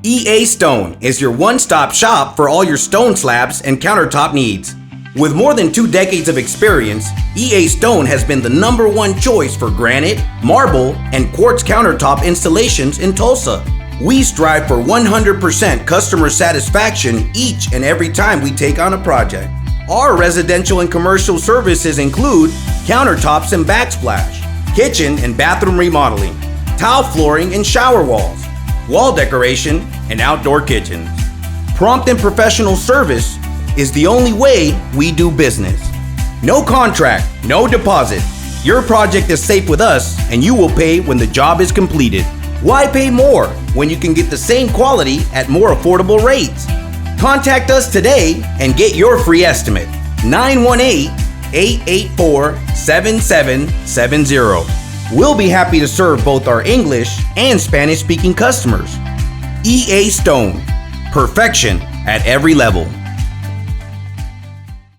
EA Stone is your one-stop shop for all your stone slabs and countertop needs. With more than 2 decades of experience, EA Stone has been the #1 choice for granite, marble, and quartz countertop installations in Tulsa. We strive for 100% customer satisfaction each and every time we take on a project. Our residential and commercial services include countertops and backsplash, kitchen and bathroom remodeling, tile flooring and shower walls, wall decoration, and outdoor kitchens. Prompt and professional service is the only way we do business. No contract, no deposit. Your project is safe with us and you will pay when the job is completed. Why pay more when you can get the same quality at more affordable rates? Contact us today and get your free estimate. 918-884-7770. We'll be happy to serve both our English and Spanish-speaking customers. EA Stone. Perfection at every level.